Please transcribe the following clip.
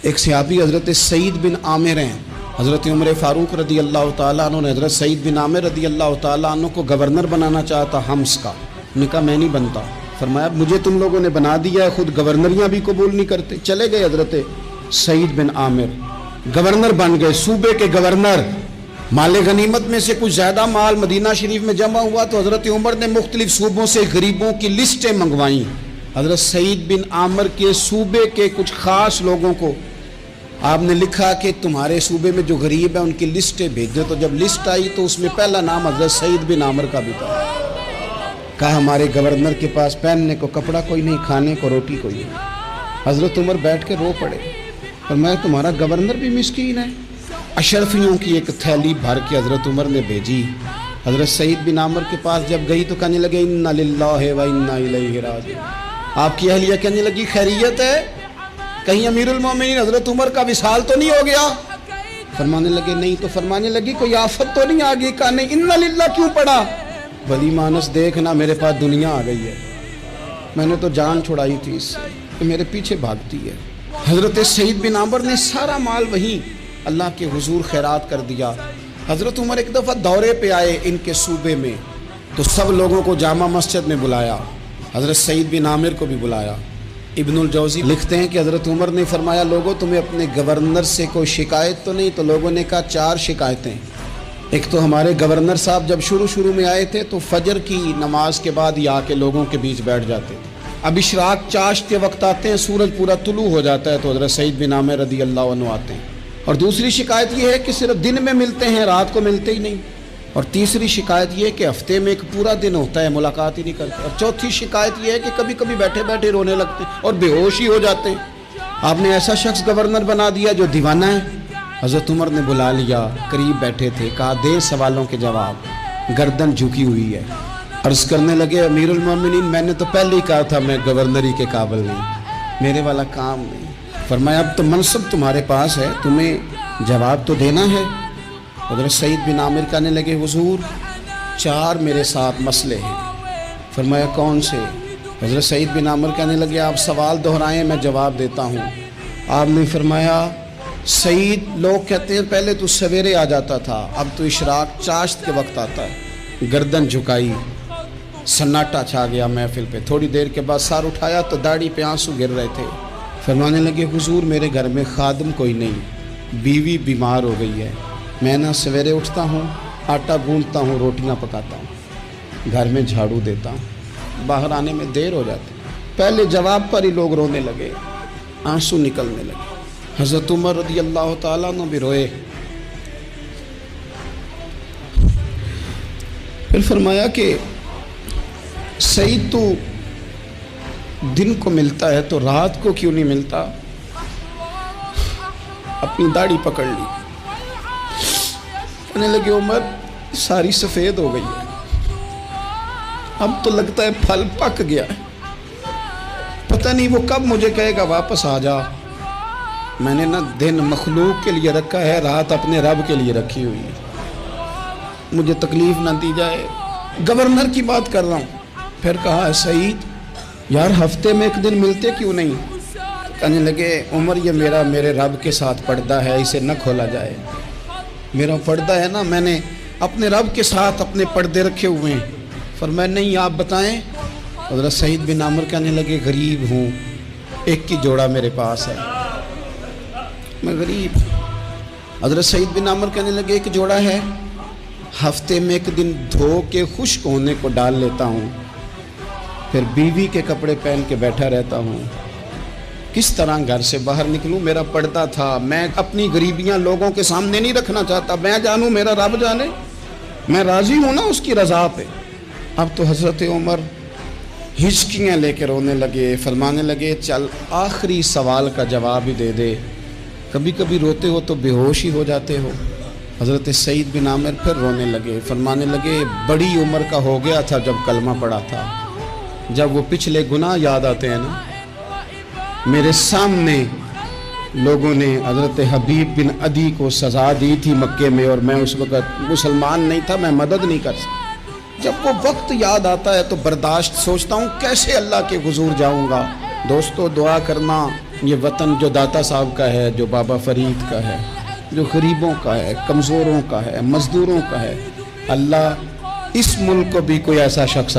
ایک صحابی حضرت سعید بن عامر ہیں، حضرت عمر فاروق رضی اللہ تعالیٰ عنہ نے حضرت سعید بن عامر رضی اللہ تعالیٰ عنہ کو گورنر بنانا چاہتا حمص کا. انہوں نے کہا میں نہیں بنتا. فرمایا مجھے تم لوگوں نے بنا دیا ہے، خود گورنریاں بھی قبول نہیں کرتے. چلے گئے حضرت سعید بن عامر، گورنر بن گئے، صوبے کے گورنر. مال غنیمت میں سے کچھ زیادہ مال مدینہ شریف میں جمع ہوا تو حضرت عمر نے مختلف صوبوں سے غریبوں کی لسٹیں منگوائیں. حضرت سعید بن عامر کے صوبے کے کچھ خاص لوگوں کو آپ نے لکھا کہ تمہارے صوبے میں جو غریب ہیں ان کی لسٹیں بھیج دو. تو جب لسٹ آئی تو اس میں پہلا نام حضرت سعید بن عامر کا بھی تھا. کہا ہمارے گورنر کے پاس پہننے کو کپڑا کوئی نہیں، کھانے کو روٹی کوئی نہیں. حضرت عمر بیٹھ کے رو پڑے. فرمایا تمہارا گورنر بھی مسکین ہے. اشرفیوں کی ایک تھیلی بھر کے حضرت عمر نے بھیجی. حضرت سعید بن عامر کے پاس جب گئی تو کہنے لگے انا للہ و انا الیہ راجعون. آپ کی اہلیہ کہنے لگی خیریت ہے؟ کہیں امیر المومنین حضرت عمر کا وصال تو نہیں ہو گیا؟ فرمانے لگے نہیں. تو فرمانے لگی کوئی آفت تو نہیں آ گئی؟ کہا نہیں. انا للہ کیوں پڑھا؟ ولی مانس دیکھنا میرے پاس دنیا آ گئی ہے، میں نے تو جان چھڑائی تھی اس سے کہ میرے پیچھے بھاگتی ہے. حضرت سعید بن عامر نے سارا مال وہیں اللہ کے حضور خیرات کر دیا. حضرت عمر ایک دفعہ دورے پہ آئے ان کے صوبے میں تو سب لوگوں کو جامع مسجد میں بلایا، حضرت سعید بن عامر کو بھی بلایا. ابن الجوزی لکھتے ہیں کہ حضرت عمر نے فرمایا لوگوں تمہیں اپنے گورنر سے کوئی شکایت تو نہیں؟ تو لوگوں نے کہا 4 شکایتیں. ایک تو ہمارے گورنر صاحب جب شروع میں آئے تھے تو فجر کی نماز کے بعد ہی آ کے لوگوں کے بیچ بیٹھ جاتے تھے. اب اشراق چاشت کے وقت آتے ہیں، سورج پورا طلوع ہو جاتا ہے تو حضرت سعید بن عامر رضی اللہ عنہ آتے ہیں. اور دوسری شکایت یہ ہے کہ صرف دن میں ملتے ہیں، رات کو ملتے ہی نہیں. اور تیسری شکایت یہ ہے کہ ہفتے میں ایک پورا دن ہوتا ہے ملاقات ہی نہیں کرتے. اور چوتھی شکایت یہ ہے کہ کبھی کبھی بیٹھے بیٹھے رونے لگتے ہیں اور بے ہوش ہی ہو جاتے ہیں. آپ نے ایسا شخص گورنر بنا دیا جو دیوانہ ہے. حضرت عمر نے بلا لیا، قریب بیٹھے تھے، کہا دے سوالوں کے جواب. گردن جھکی ہوئی ہے. عرض کرنے لگے امیر المومنین میں نے تو پہلے ہی کہا تھا میں گورنری کے قابل نہیں، میرے والا کام نہیں. فرمایا اب تو منصب تمہارے پاس ہے، تمہیں جواب تو دینا ہے. حضرت سعید بن عامر کہنے لگے حضور 4 میرے ساتھ مسئلے ہیں. فرمایا کون سے؟ حضرت سعید بن عامر کہنے لگے آپ سوال دہرائیں میں جواب دیتا ہوں. آپ نے فرمایا سعید لوگ کہتے ہیں پہلے تو سویرے آ جاتا تھا، اب تو اشراق چاشت کے وقت آتا ہے. گردن جھکائی، سناٹا چھا گیا محفل پہ. تھوڑی دیر کے بعد سر اٹھایا تو داڑھی پہ آنسو گر رہے تھے. فرمانے لگے حضور میرے گھر میں خادم کوئی نہیں، بیوی بیمار ہو گئی ہے. میں نہ سویرے اٹھتا ہوں، آٹا گوندتا ہوں، روٹیاں پکاتا ہوں، گھر میں جھاڑو دیتا ہوں، باہر آنے میں دیر ہو جاتی. پہلے جواب پر ہی لوگ رونے لگے، آنسو نکلنے لگے. حضرت عمر رضی اللہ تعالیٰ عنہ بھی روئے. پھر فرمایا کہ سعید تو دن کو ملتا ہے تو رات کو کیوں نہیں ملتا؟ اپنی داڑھی پکڑ لی. کہنے لگے عمر ساری سفید ہو گئی ہے، اب تو لگتا ہے پھل پک گیا ہے، پتہ نہیں وہ کب مجھے کہے گا واپس آ جا. میں نے نہ دن مخلوق کے لیے رکھا ہے، رات اپنے رب کے لیے رکھی ہوئی ہے، مجھے تکلیف نہ دی جائے. گورنر کی بات کر رہا ہوں. پھر کہا سعید یار ہفتے میں ایک دن ملتے کیوں نہیں؟ کہنے لگے عمر یہ میرے رب کے ساتھ پردہ ہے، اسے نہ کھولا جائے. میرا پردہ ہے نا، میں نے اپنے رب کے ساتھ اپنے پردے رکھے ہوئے ہیں. فرمایا نہیں آپ بتائیں. حضرت سعید بن عامر کہنے لگے غریب ہوں، ایک ہی جوڑا میرے پاس ہے، میں غریب. حضرت سعید بن عامر کہنے لگے ایک جوڑا ہے، ہفتے میں ایک دن دھو کے خشک ہونے کو ڈال لیتا ہوں، پھر بیوی کے کپڑے پہن کے بیٹھا رہتا ہوں. کس طرح گھر سے باہر نکلوں؟ میرا پردہ تھا، میں اپنی غریبیاں لوگوں کے سامنے نہیں رکھنا چاہتا. میں جانوں میرا رب جانے، میں راضی ہوں نا اس کی رضا پہ. اب تو حضرت عمر ہچکیاں لے کے رونے لگے. فرمانے لگے چل آخری سوال کا جواب ہی دے دے، کبھی کبھی روتے ہو تو بے ہوش ہی ہو جاتے ہو. حضرت سعید بن عامر پھر رونے لگے. فرمانے لگے بڑی عمر کا ہو گیا تھا جب کلمہ پڑھا تھا، جب وہ پچھلے گناہ یاد آتے ہیں نا. میرے سامنے لوگوں نے حضرت حبیب بن عدی کو سزا دی تھی مکے میں، اور میں اس وقت مسلمان نہیں تھا، میں مدد نہیں کر سکتا. جب وہ وقت یاد آتا ہے تو برداشت سوچتا ہوں کیسے اللہ کے حضور جاؤں گا. دوستو دعا کرنا یہ وطن جو داتا صاحب کا ہے، جو بابا فرید کا ہے، جو غریبوں کا ہے، کمزوروں کا ہے، مزدوروں کا ہے، اللہ اس ملک کو بھی کوئی ایسا شخص